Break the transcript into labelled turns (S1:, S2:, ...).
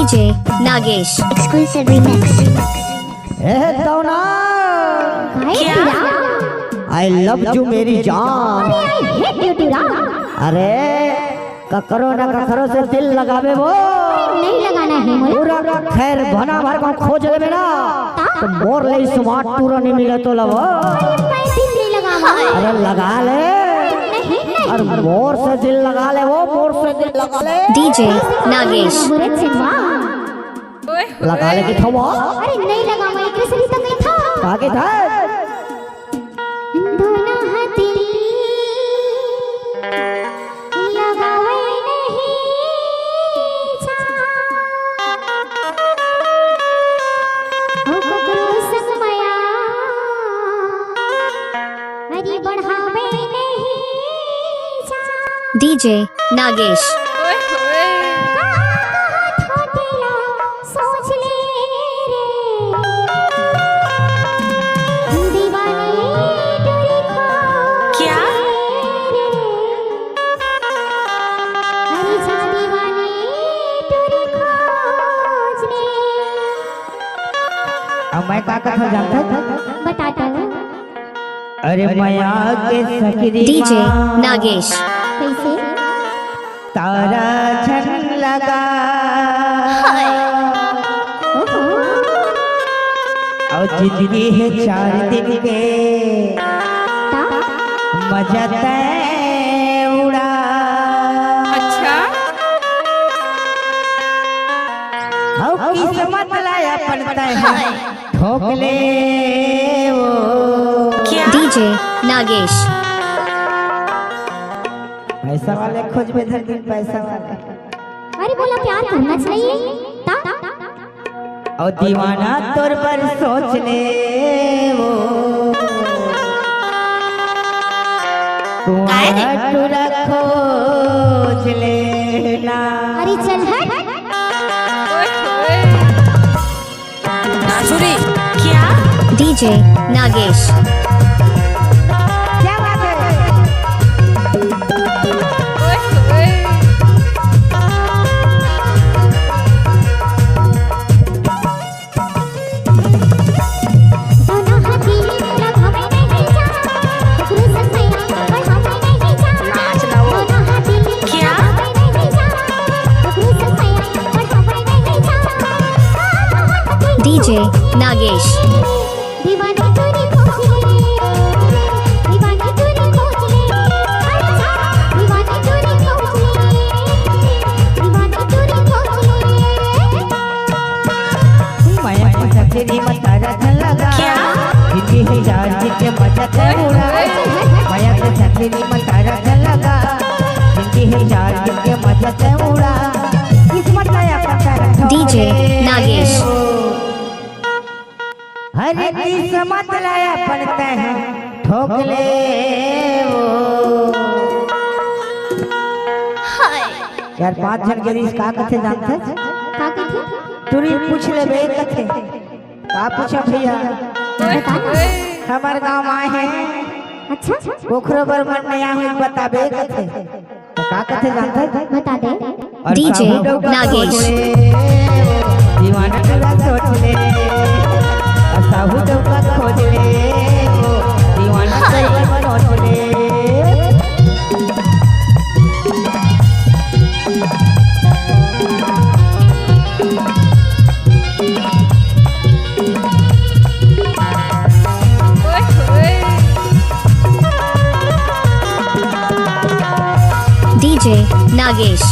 S1: DJ Nagesh
S2: Exclusive remix.
S3: दौना
S2: क्या?
S3: I love you मेरी जान।
S2: I hate you, Dura.
S3: अरे ककरो न ककरो से दिल लगावे वो
S2: नहीं लगाना है मुझे।
S3: पूरा खैर भना भर को खोज लेवे ना तो मोर ले स्मार्ट पूरा नहीं मिले तो लव
S2: मैं दिल नहीं लगावा।
S3: अरे लगा ले
S2: नहीं
S3: और मोर से दिल लगा ले वो मोर से दिल लगा ले
S1: DJ Nagesh
S2: बुरे चिंवा।
S3: लगा ले कि थमो
S2: अरे नहीं लगावा एक से तो नहीं था।
S3: आगे था
S2: दोनों हाथी लगावे नहीं जा। ओ ककरो संग माया हरी बढ़ावे नहीं जा।
S1: DJ Nagesh
S2: सोच ले रे दीवाने डोरी खो क्या अरे जा दीवाने डोरी खोज ले।
S3: अब मैं का कथा जानता था
S2: बता दो
S3: अरे माया के सकरी
S1: DJ Nagesh
S2: कैसे
S3: तारा छन लगा
S2: ओहो
S3: और जिंदगी है 4 दिन के
S2: ता
S3: मजा तय उड़ा।
S4: अच्छा
S3: और किस्मत लाया पड़ता है ठोक ले वो
S1: DJ Nagesh
S3: पैसा वाले खोज में धर दिन पैसा वाले
S2: अरे बोला प्यार करना चाहिए ता
S3: और दीवाना तौर पर सोच ले वो तुम्हारा टुरा खोज लेना।
S2: अरे चल हट
S4: नासुरी क्या
S1: DJ Nagesh
S3: क्या बात है
S2: दोनों हाथी लगावे नहीं जा। ककरो संग माया बढ़ावे नहीं जा। दोनों हाथी
S4: क्या?
S2: लगावे नहीं जा। ककरो संग माया बढ़ावे नहीं जा।
S1: DJ Nagesh
S2: दीवानी तूने खोज ले दीवानी तूने खोज ले अच्छा दीवानी तूने खोज ले दीवानी तूने खोज ले।
S3: माया की सकरी में तारा छन लगा
S4: क्या?
S3: जिंदगी है 4 दिन के मजा तय उड़ा। माया की सकरी में तारा छन लगा जिंदगी है 4 दिन के मजा तय उड़ा। किस्मत लाया पड़ता है
S1: DJ Nagesh
S3: हर किस्मत लाया पड़ता है ठोक ले वो। यार 5 जन के रिस का कथे जानते
S2: का कहते
S3: तुरी पूछ ले बे कथे का पूछो भैया हमार गांव आए हैं
S2: अच्छा
S3: पोखरो पर मन नया हुई बताबे कथे तो का कथे जानते
S2: बता दे
S3: और
S1: DJ
S3: साहू डोब का
S1: नागेश।
S3: खोज ले, दीवाना टुरा सोच ले और साहू डोब का खोज ले दीवाना टुरा सोच ले।
S1: DJ Nagesh